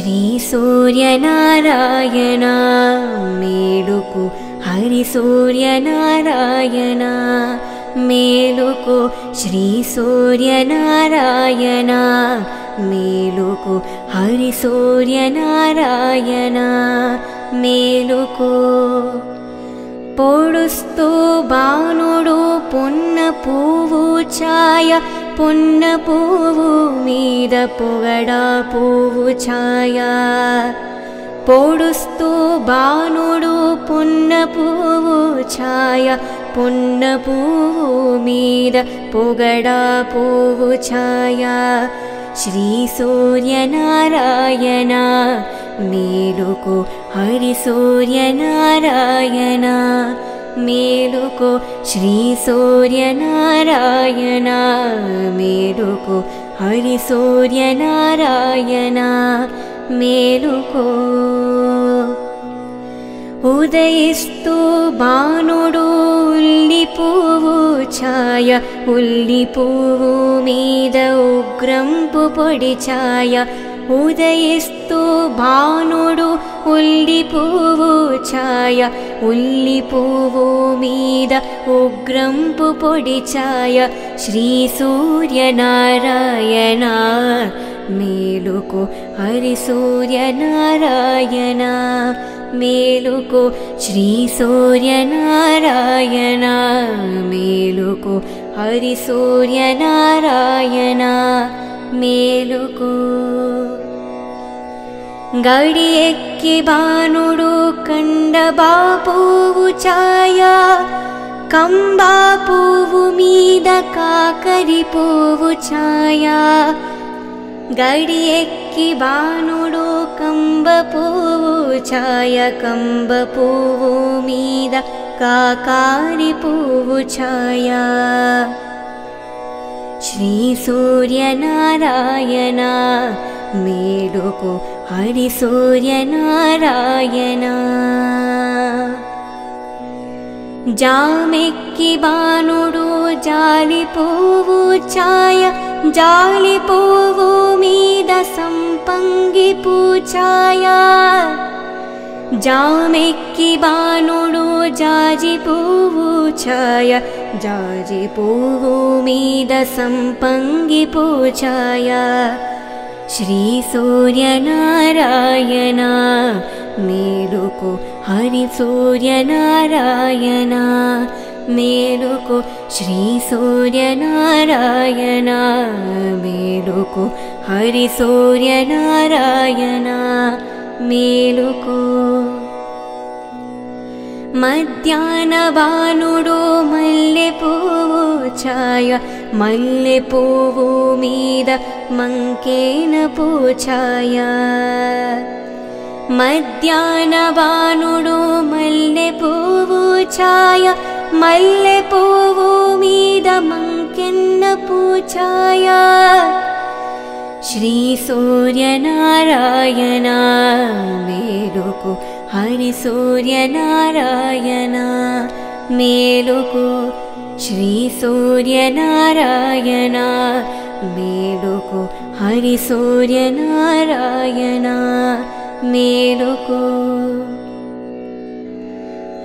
శ్రీ సూర్యనారాయణ మేలుకు హరి సూర్యనారాయణ మేలుకు శ్రీ సూర్యనారాయణ మేలుకు హరి సూర్యనారాయణ మేలుకు పొడుస్తూ బాణుడు పొన్న పువ్వు ఛాయ పొన్న పువ్వు మీద పొగడా పువ్వు ఛాయ పొడుస్తూ బాణుడు పొన్న పువ్వు ఛాయ పొన్న పువ్వు మీద పొగడా పువ్వు ఛాయ శ్రీ సూర్యనారాయణ మేలుకు హరి సూర్యనారాయణ మేలుకు శ్రీ సూర్యనారాయణ మేలుకు హరి సూర్యనారాయణ మేలుకో ఉదయిస్తూ బాణుడు ఉల్లి పువ్వు ఛాయ ఉల్లి పువ్వు మీద ఉగ్రంపు పొడి ఛాయ ఉదయిస్తూ బాణుడు ఉల్లి పువ్వు ఛాయ ఉల్లి పువ్వు మీద ఉగ్రంపు పొడి ఛాయ శ్రీ సూర్యనారాయణ మేలుకు హరి సూర్యనారాయణ మేలుకు శ్రీ సూర్యనారాయణ మేలుకు హరి సూర్యనారాయణ మేలుకు గడి ఎక్కి బాణుడు కండబా పువ్వు ఛాయ కంబా పువ్వు మీద కాకరి పువ్వు ఛాయ గడి ఎక్కి బాణుడు కంబ పువ్వు ఛాయ కంబ పువ్వు మీద కాకారి పువ్వు ఛాయ శ్రీ సూర్యనారాయణ మేలుకు హరి సూర్యనారాయణ జామెక్కి బాణుడు జాలి పువ్వు ఛాయ జాలి పువ్వు మీద సంపంగి పూఛాయ జామెక్కి బాణుడు జాజి పువ్వు ఛాయ జాజి పువ్వు మీద సంపంగి పూఛాయ శ్రీ సూర్యనారాయణ మేలుకు హరి సూర్యనారాయణ మేలుకు శ్రీ సూర్యనారాయణ మేలుకు హరి సూర్యనారాయణ మేలుకు మధ్యాహ్న బాణుడు మల్లె పువ్వు ఛాయ మల్లె పువ్వు మీద మంకేన పూఛాయ మధ్యాహ్న బాణుడు మల్లె పువ్వు ఛాయ మల్లె పువ్వు మీద మంకెన్న పూఛాయ శ్రీ సూర్యనారాయణ మేలుకు హరి సూర్యనారాయణ మేలుకు శ్రీ సూర్యనారాయణ మేలుకు హరి సూర్యనారాయణ మేలుకు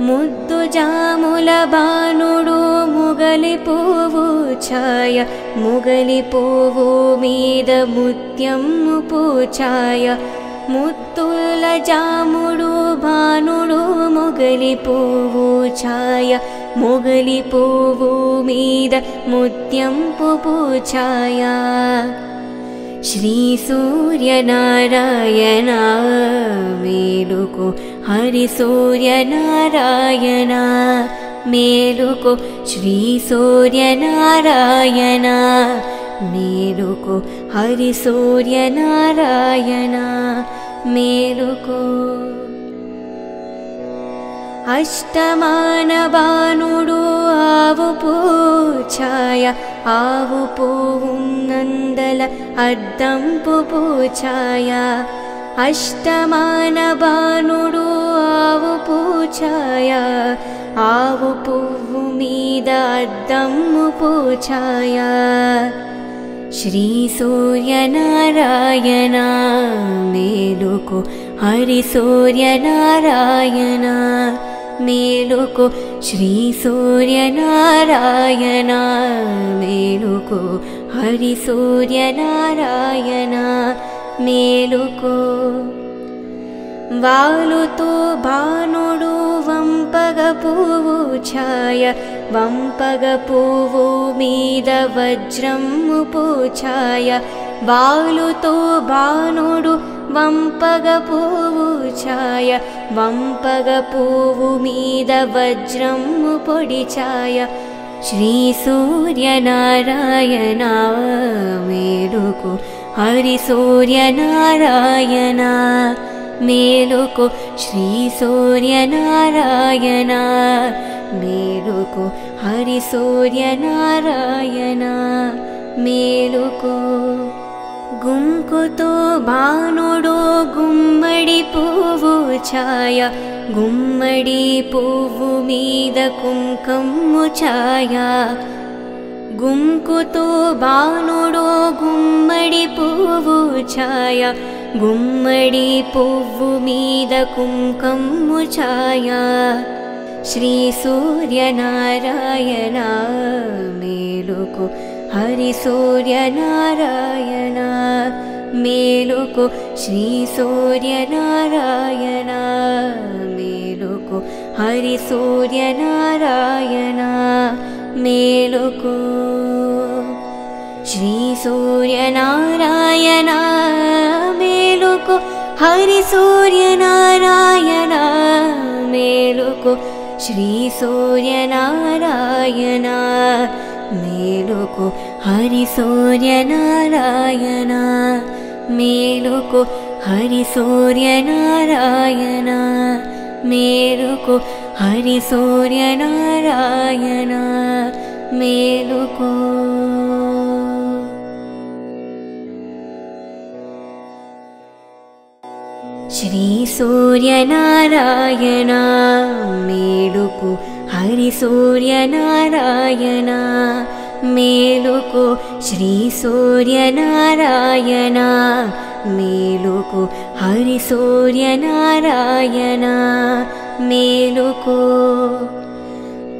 ముద్దు జాముల బాణుడు ముగలి పువ్వు ఛాయ ముగలి పువ్వు మీద ముత్యము పూఛాయ ముత్తుల జాముడు బాణుడు మొగలి పువ్వు ఛాయ మొగలి పువ్వు మీద ముత్యంపు పూఛాయ శ్రీ సూర్యనారాయణ మేలుకు హరి సూర్యనారాయణ మేలుకు శ్రీ సూర్యనారాయణ మేలుకు హరి సూర్యనారాయణ మేలుకు అష్టమాన బాణుడు ఆవు పూఛాయ ఆవు పువ్వు నందల అద్దంపు పూఛాయ అష్టమాన బాణుడు ఆవు పూఛాయ ఆవు పువ్వు మీద అద్దమ్ము పూఛాయ శ్రీ సూర్యనారాయణ మేలుకో హరి సూర్యనారాయణ మేలుకో శ్రీ సూర్యనారాయణ మేలుకో హరి సూర్యనారాయణ మేలుకో వాలుతో భానుడు వంపగ పువ్వు ఛాయ వంపగ పువ్వు మీద వజ్రము పూఛాయ వాలుతో భానుడు వంపగ పువ్వు ఛాయ వంపగ పువ్వు మీద వజ్రము పొడి ఛాయ శ్రీ సూర్యనారాయణ మేలుకో హరి సూర్యనారాయణ మేలుకో శ్రీ సూర్యనారాయణ మేలుకో హరి సూర్యనారాయణ మేలుకో గుంకుతో భానుడు గుమ్మడి పువ్వు ఛాయ గుమ్మడి పువ్వు మీద కుంకుమ ఛాయ గుంకుతో భానుడు గుమ్మడి పువ్వు ఛాయ గుమ్మడి పువ్వు మీద కుంకుమ ఛాయ శ్రీ సూర్యనారాయణ మేలుకో హరి సూర్యనారాయణ మేలుకో శ్రీ సూర్యనారాయణ మేలుకో హరి సూర్యనారాయణ మేలుకో శ్రీ సూర్యనారాయణ మేలుకో హరి సూర్యనారాయణ మేలుకో శ్రీ సూర్యనారాయణ మేలుకో హరి సూర్యనారాయణ మేలుకో హరి సూర్యనారాయణ మేలుకో హరి సూర్యనారాయణ మేలుకో శ్రీ సూర్యనారాయణ మేలుకో హరి సూర్యనారాయణ మేలుకో శ్రీ సూర్యనారాయణ మేలుకో హరి సూర్యనారాయణ మేలుకో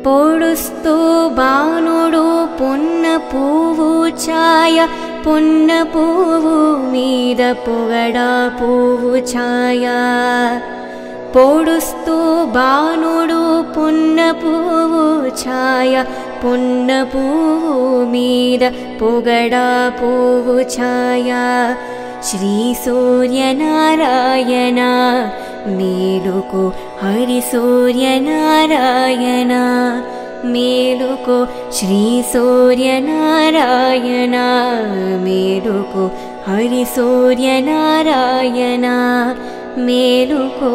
పొడుస్తూ భానుడు పొన్న పువ్వు ఛాయ పొన్న పువ్వు మీద పొగడా పువ్వు ఛాయ పొడుస్తూ భానుడు పొన్న పువ్వు ఛాయ పొన్న పువ్వు మీద పొగడా పువ్వు ఛాయ శ్రీ సూర్యనారాయణ మేలుకో హరి సూర్యనారాయణ మేలుకో శ్రీ సూర్యనారాయణ మేలుకో హరి సూర్యనారాయణ మేలుకో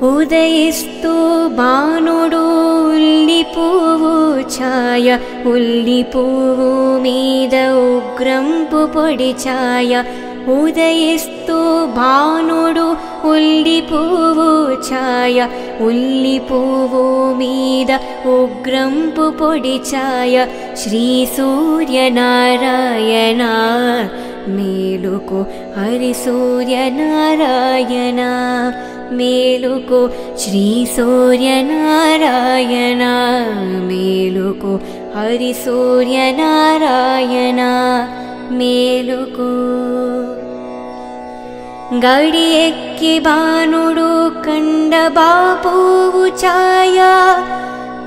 ఉదయిస్తూ భానుడు ఉల్లి పువ్వు ఛాయ ఉల్లి పువ్వు మీద ఉగ్రంపు పొడి ఛాయ ఉదయిస్తూ భానుడు ఉల్లి పువ్వు ఛాయ ఉల్లి పువ్వు మీద ఉగ్రంపు పొడి ఛాయ శ్రీ సూర్యనారాయణ మేలుకో హరి సూర్యనారాయణ మేలుకో శ్రీ సూర్యనారాయణ మేలుకో హరి సూర్యనారాయణ మేలుకో గడి ఎక్కి భానుడు కండబా పువ్వు ఛాయ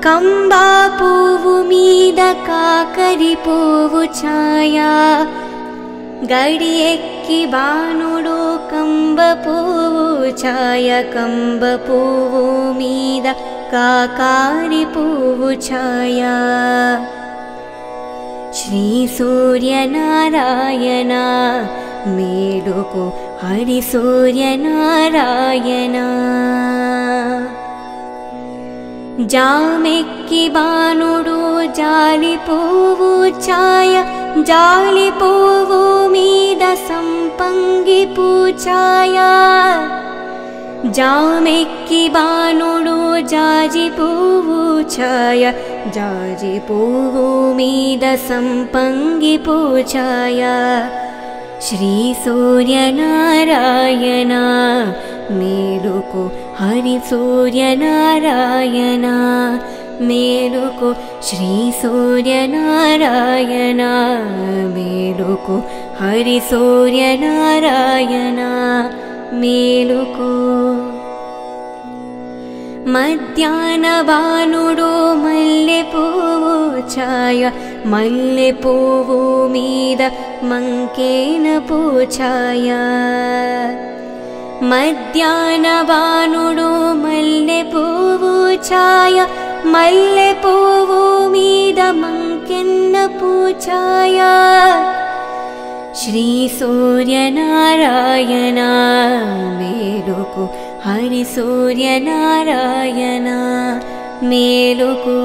కంబా పువ్వు మీద కాకరి పువ్వు ఛాయ గడి ఎక్కి భానుడు కంబ పువ్వు ఛాయ కంబ పువ్వు మీద కాకారి పువ్వు ఛాయ శ్రీ సూర్యనారాయణ మేలుకో హరి సూర్యనారాయణ జామెక్కి భానుడు జాలి పువ్వు ఛాయ జాలి పువ్వు మీద సంపంగి పూఛాయ జామెక్కి బాణుడు జాజి పువ్వు ఛాయ జాజి పువ్వు మీద సంపంగి పూఛాయ శ్రీ సూర్యనారాయణ మేలుకు హరి సూర్యనారాయణ మేలుకు శ్రీ సూర్యనారాయణ మేలుకు హరి సూర్యనారాయణ మేలుకు మధ్యాహ్న బాణుడు మల్లె పువ్వు ఛాయ మల్లె పువ్వు మీద మంకేన పూఛాయ మధ్యాహ్న బాణుడు మల్లె పువ్వు ఛాయ మల్లె పువ్వు మీద మంకెన్న పూఛాయ శ్రీ సూర్యనారాయణ మేలుకు హరి సూర్యనారాయణ మేలుకు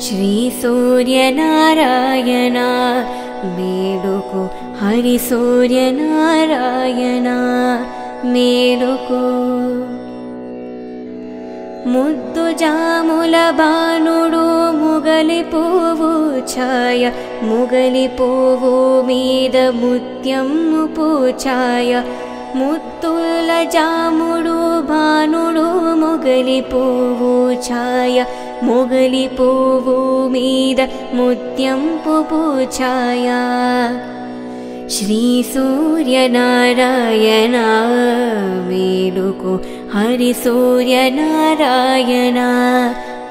శ్రీ సూర్యనారాయణ మేలుకు హరి సూర్యనారాయణ మేలుకు ముద్దు జాముల బాణుడు ముగలి పువ్వు ఛాయ ముగలి పువ్వు మీద ముత్యము పూఛాయ ముత్తుల జాముడు బాణుడు ముగలి పువ్వు ఛాయ ముగలి పువ్వు మీద ముత్యంపు పూఛాయ శ్రీ సూర్యనారాయణ మేలుకు హరి సూర్యనారాయణ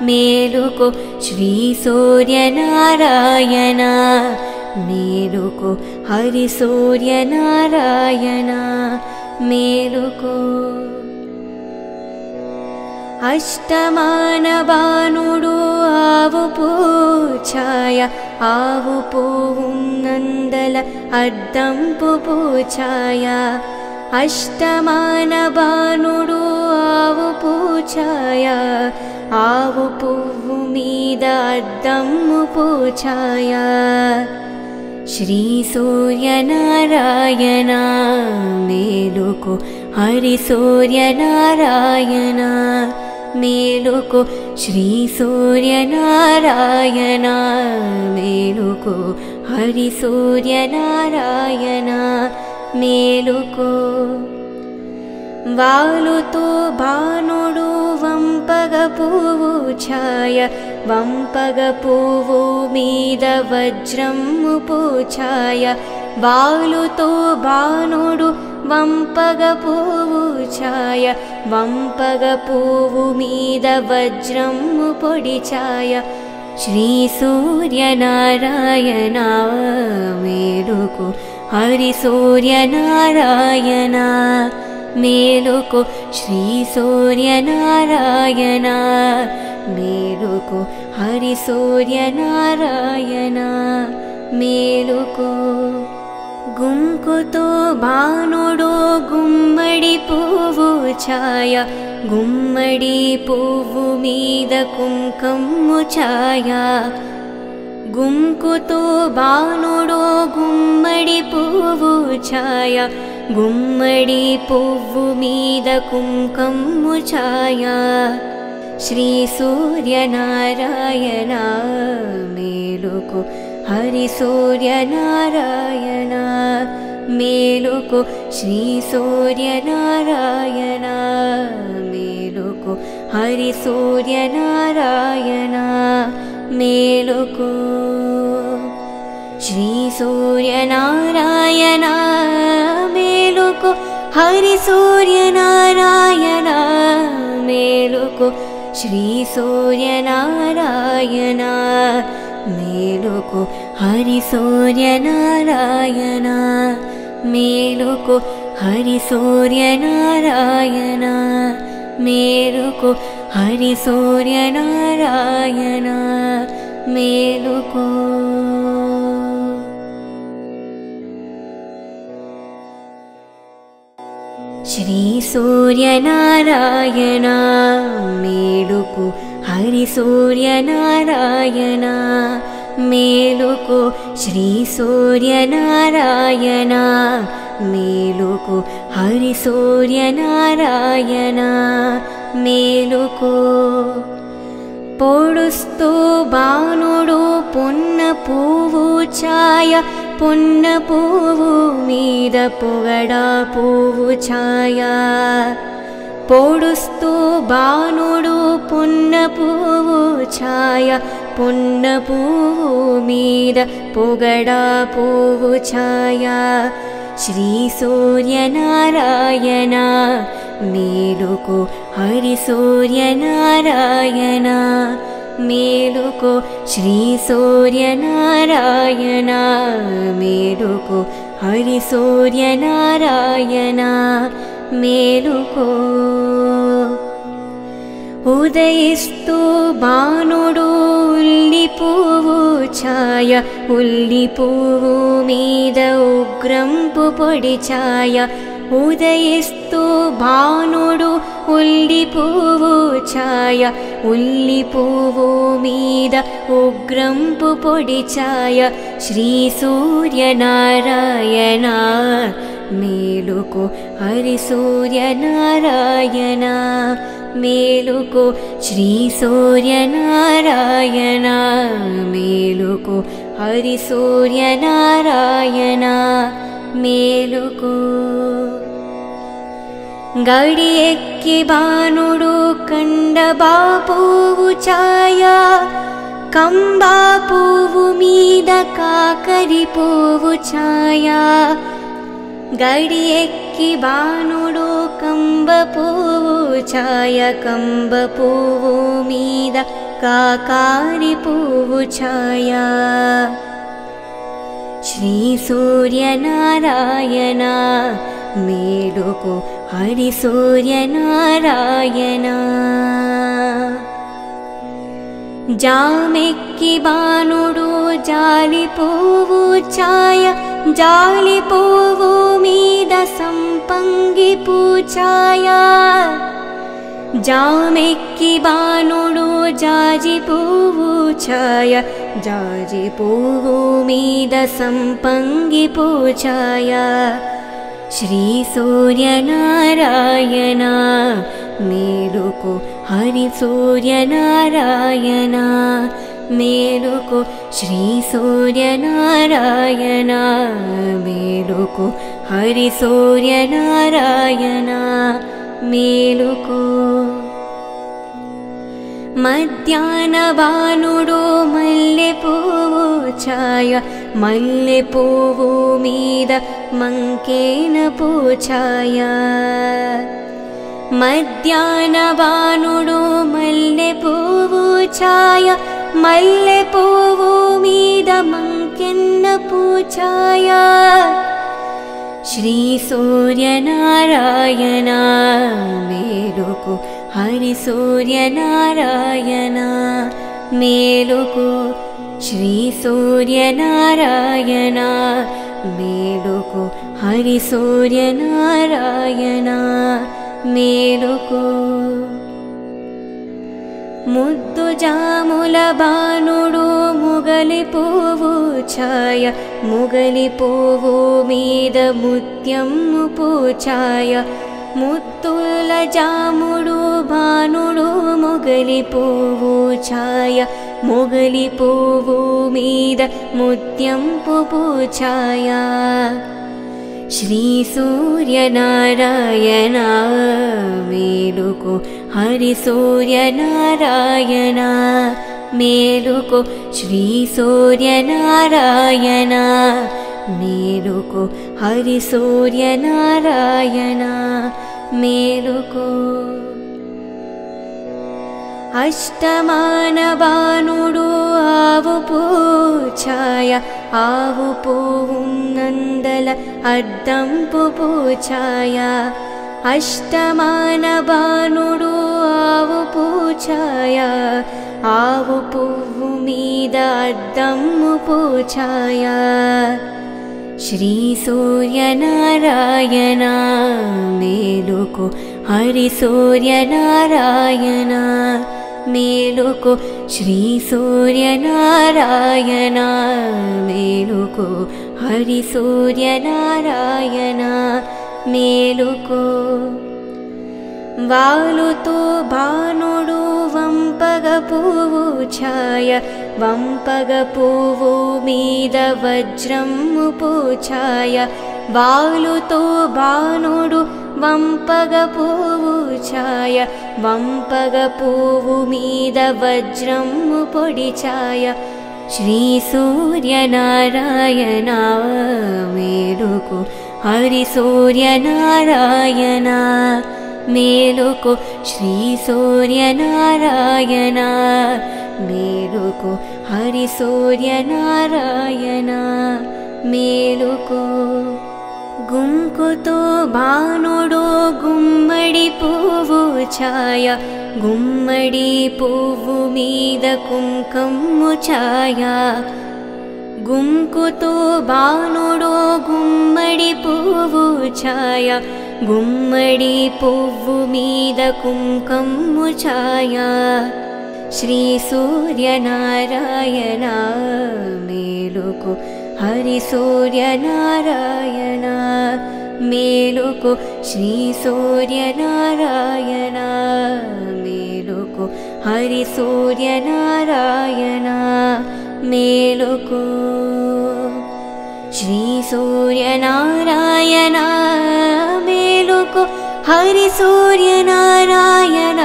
మేలుకు శ్రీ సూర్యనారాయణ మేలుకు హరి సూర్యనారాయణ మేలుకు అష్టమాన బాణుడు ఆవు పూఛాయ ఆవు పువ్వునందల అద్దంపు పూఛాయ అష్టమాన బాణుడు ఆవు పూఛాయ ఆవు పువ్వు మీద అద్దము పూఛాయ శ్రీ సూర్యనారాయణ మేలుకు హరి సూర్యనారాయణ మేలుకు శ్రీ సూర్యనారాయణ మేలుకు హరి సూర్యనారాయణ మేలుకు వాలుతో బాణుడు వంపగ పువ్వు ఛాయ వంపగ పువ్వు మీద వజ్రము పూఛాయ వాలుతో బాణుడు వంపగ పువ్వు ఛాయ వంపగ పువ్వు మీద వజ్రము పొడిఛాయ శ్రీ సూర్యనారాయణ మేలుకు హరి సూర్యనారాయణ మేలుకు శ్రీ సూర్యనారాయణ మేలుకు హరి సూర్యనారాయణ మేలుకు గుంకుతో బాణుడు గుమ్మడి పువ్వు ఛాయ గుమ్మడి పువ్వు మీద కుంకుమ ఛాయ గుంకుతో బాణుడు గుమ్మడి పువ్వు ఛాయ గుమ్మడి పువ్వు మీద కుంకుమ ఛాయ శ్రీ సూర్యనారాయణ మేలుకు హరి సూర్యనారాయణ మేలుకు శ్రీ సూర్యనారాయణ మేలుకు హరి సూర్యనారాయణ మేలుకు శ్రీ సూర్యనారాయణ మేలుకు హరి సూర్యనారాయణ మేలుకు శ్రీ సూర్యనారాయణ మేలుకు హరి సూర్యనారాయణ మేలుకు హరి సూర్యనారాయణ మేలుకు హరి సూర్యనారాయణ మేలుకు శ్రీ సూర్యనారాయణ మేలుకు హరి సూర్యనారాయణ మేలుకు శ్రీ సూర్యనారాయణ మేలుకు హరి సూర్యనారాయణ మేలుకో పొడుస్తూ బాణుడు పున్న పువ్వు ఛాయ పున్న పువ్వు మీద పొగడా పువ్వు ఛాయ పొడుస్తూ బాణుడు పున్న పువ్వు ఛాయ పున్న పువ్వు మీద పొగడా పువ్వు ఛాయ శ్రీ సూర్యనారాయణ మేలుకో హరి సూర్యనారాయణ మేలుకో శ్రీ సూర్యనారాయణ మేలుకో హరి సూర్యనారాయణ మేలుకో ఉదయిస్తూ బాణుడు ఉల్లి పువ్వు ఛాయ ఉల్లి పువ్వు మీద ఉగ్రంపు పొడి ఛాయ ఉదయిస్తూ బాణుడు ఉల్లి పువ్వు ఛాయ ఉల్లి పువ్వు మీద ఉగ్రంపు పొడి ఛాయ శ్రీ సూర్యనారాయణ మేలుకో హరి సూర్యనారాయణ మేలుకో శ్రీ సూర్యనారాయణ మేలుకో హరి సూర్యనారాయణ మేలుకో గడి ఎక్కి బాణుడు కండబా పువ్వు ఛాయ కంబా పువ్వు మీద కాకరి పువ్వు ఛాయ గడి ఎక్కి బాణుడు కంబ పువ్వు ఛాయ కంబ పువ్వు మీద కాకారి పువ్వు ఛాయ శ్రీ సూర్యనారాయణ మేలుకో హరి సూర్యనారాయణ జామెక్కి బాణుడు జాలి పువ్వు ఛాయ జాలి పువ్వు మీద సంపంగి పూఛాయ జామెక్కి బాణుడు జాజి పువ్వు ఛాయ జాజి పువ్వు మీద సంపంగి పూఛాయ శ్రీ సూర్యనారాయణ మేలుకో హరి సూర్యనారాయణ మేలుకో శ్రీ సూర్యనారాయణ మేలుకో హరి సూర్యనారాయణ మేలుకో మధ్యాహ్న బాణుడు మల్లె పువ్వు ఛాయ మల్లె పువ్వు మీద మంకేన పూఛాయ మధ్యాహ్న బాణుడు మల్లె పువ్వు ఛాయ మల్లె పువ్వు మీద మంకెన్న పూఛాయ శ్రీ సూర్యనారాయణ మేలుకో హరి సూర్యనారాయణ మేలుకో శ్రీ సూర్యనారాయణ మేలుకో హరి సూర్యనారాయణ మేలుకో ముద్దు జాముల బాణుడు ముగలి పువ్వు ఛాయ ముగలి పువ్వు మీద ముత్యము పూఛాయ ముత్తుల జాముడు బాణుడు ముగలి పువ్వు ఛాయ ముగలి పువ్వు మీద ముత్యంపు పూఛాయ శ్రీ సూర్యనారాయణ మేలుకో హరి సూర్యనారాయణ మేలుకో శ్రీ సూర్యనారాయణ మేలుకో హరి సూర్యనారాయణ మేలుకో అష్టమాన బాణుడు ఆవు పూఛాయ ఆవు పువ్వు నందల అద్దంపు పూఛాయ అష్టమాన బాణుడు ఆవు పూఛాయ ఆవు పువ్వు మీద అద్దమ్ము పూఛాయ శ్రీ సూర్యనారాయణ మేలుకో హరి సూర్యనారాయణ మేలుకో శ్రీ సూర్యనారాయణ మేలుకో हरि सूर्यनारायण मेलुको वालुतो भानुडु वंपगपुवु छाय वंपगपुवु मीद वज्रम्मु पूछाय वालुतो भानुडु वंपगपुवु छाय वंपगपुवु मीद वज्रम्मु पोडिचाय श्री सूर्यनारायण मेलुको हरि सूर्यनारायण मेलुको श्री सूर्यनारायण मेलुको हरि सूर्यनारायण मेलुको गुंकुतो भानुडो गुम्मडि पुव्वु छाय गुम्मडि पुव्वु मीद कुंकुमु छाय गुंकुतो भानुडो गुम्मडि पुव्वु छाय गुम्मडि पुव्वु मीद कुंकुमु छाय श्री सूर्यनारायण मेलुको हरि सूर्यनारायण मेलुको श्री सूर्यनारायण मेलुको हरि सूर्यनारायण मेलुको श्री सूर्यनारायण मेलुको हरि सूर्यनारायण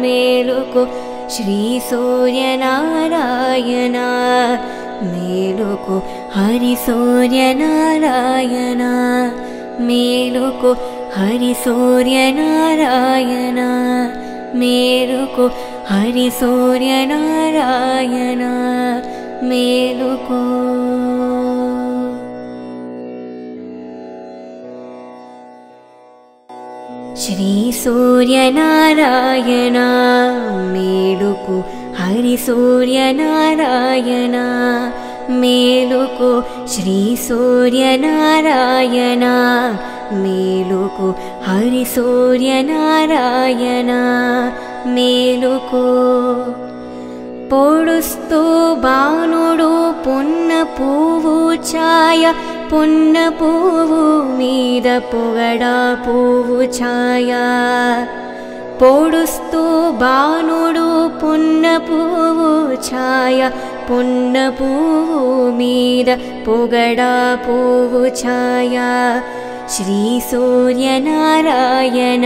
मेलुको श्री सूर्यनारायण मेलुको हरि सूर्यनारायण मेलुको हरि सूर्यनारायण मेलुको हरि सूर्यनारायण मेलुको श्री सूर्यनारायण मेलुको हरि सूर्यनारायण मेलुको श्री सूर्यनारायण मेलुको हरि सूर्यनारायण मेलुको पोडुस्तु भानुडु पुन्न पुव्वु छाय पुन्न पुव्वु मीद पोगडा पुव्वु छाय पोडुस्तु भानुडु पुन्न पुव्वु छाय पुन्न पुव्वु मीद पोगडा पुव्वु छाय श्री सूर्यनारायण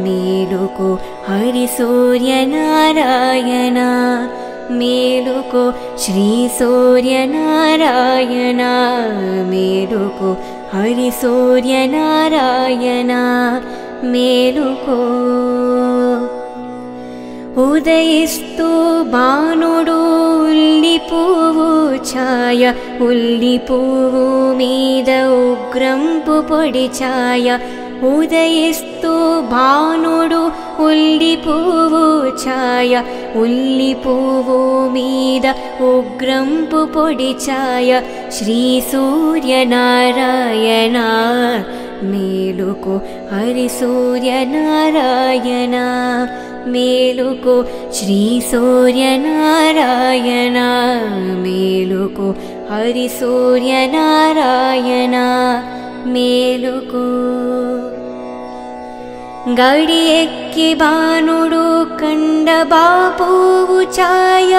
मेलुको हरि सूर्यनारायण मेलुको श्री सूर्यनारायण मेलुको हरि सूर्यनारायण मेलुको उदयिस्तु भानुडु उल्लि पुव्वु छाय उल्लि पुव्वु मीद उग्रंपु पोडि छाय उदयिस्तु भानुडु उल्लि पुव्वु छाय उल्लि पुव्वु मीद उग्रंपु पोडि छाय श्री सूर्यनारायण मेलुको हरि सूर्यनारायण मेलुको श्री सूर्यनारायण मेलुको हरि सूर्यनारायण मेलुको गडियेक्कि भानुडु कंडबा पुव्वु छाय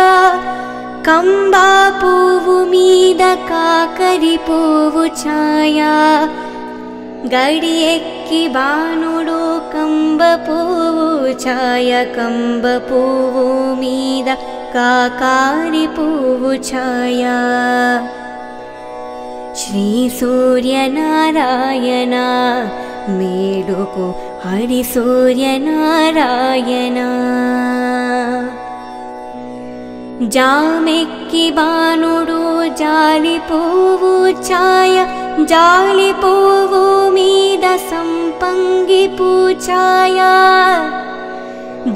कंबा पुव्वु मीद काकरि पुव्वु छाय गडियेक्कि भानुडु कंब पुव्वु छाय कंब पुव्वु मीद काकारि पुव्वु छाय श्री सूर्यनारायण मेलुको हरि सूर्यनारायण जामेक्कि भानुडु जालि पुव्वु छाय जालि पुव्वु मीद संपंगि पूछाय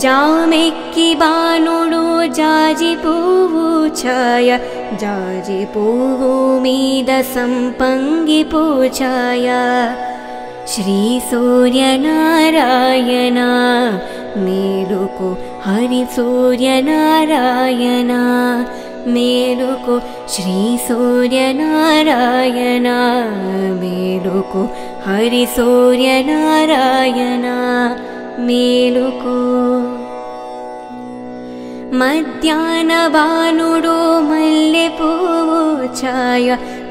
जामेक्कि भानुडु जाजि पुव्वु छाय जाजि पुव्वु मीद संपंगि पूछाय श्री सूर्यनारायण मेलुको हरि सूर्यनारायण మేలుకో శ్రీ సూర్యనారాయణ మేలుకో హరి సూర్యనారాయణ మేలుకో మధ్యాహ్న బాణుడు మల్లె పువ్వు ఛాయ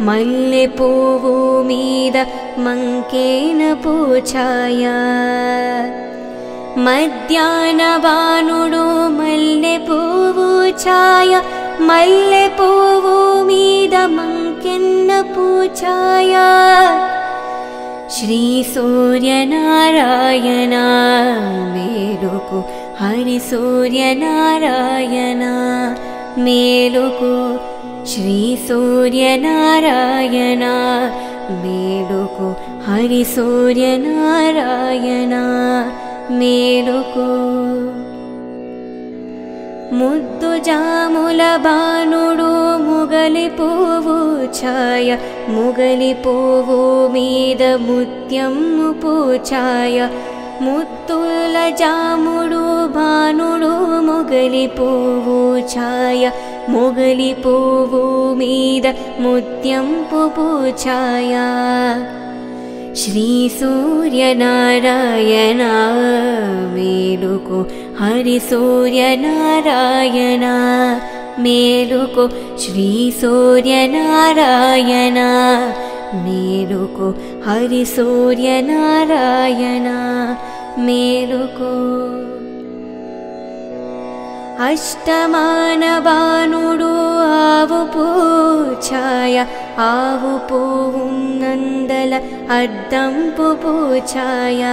మల్లె పువ్వు మీద మంకేన పూఛాయ మధ్యాహ్న బాణుడు మల్లె పువ్వు ఛాయ మల్లె పువ్వు మీద మంకెన్న పూఛాయ శ్రీ సూర్యనారాయణ మేలుకో హరి సూర్యనారాయణ మేలుకో శ్రీ సూర్యనారాయణ మేలుకో హరి సూర్యనారాయణ మేలుకో ముద్దు జాముల బాణుడు ముగలి పువ్వు ఛాయ ముగలి పువ్వు మీద ముత్యము పూఛాయ ముత్తుల జాముడు బాణుడు ముగలి పువ్వు ఛాయ ముగలి పువ్వు మీద ముత్యంపు పూఛాయ శ్రీ సూర్యనారాయణ మేలుకో హరి సూర్యనారాయణ మేలుకో శ్రీ సూర్యనారాయణ మేలుకో హరి సూర్యనారాయణ మేలుకో అష్టమాన బాణుడు ఆవు పూఛాయ ఆవు పువ్వు నందల అద్దంపు పూఛాయ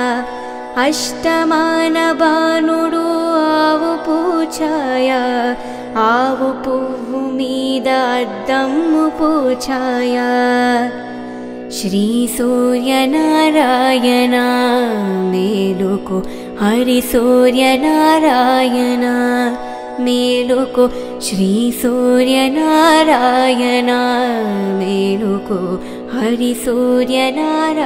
అష్టమాన బాణుడు ఆవు పూఛాయ ఆవు పువ్వు మీద అద్దము పూఛాయ శ్రీ సూర్యనారాయణ మేలుకో హరి సూర్యనారాయణ మేలుకో శ్రీ సూర్యనారాయణ మేలుకో హరి సూర్యనారాయణ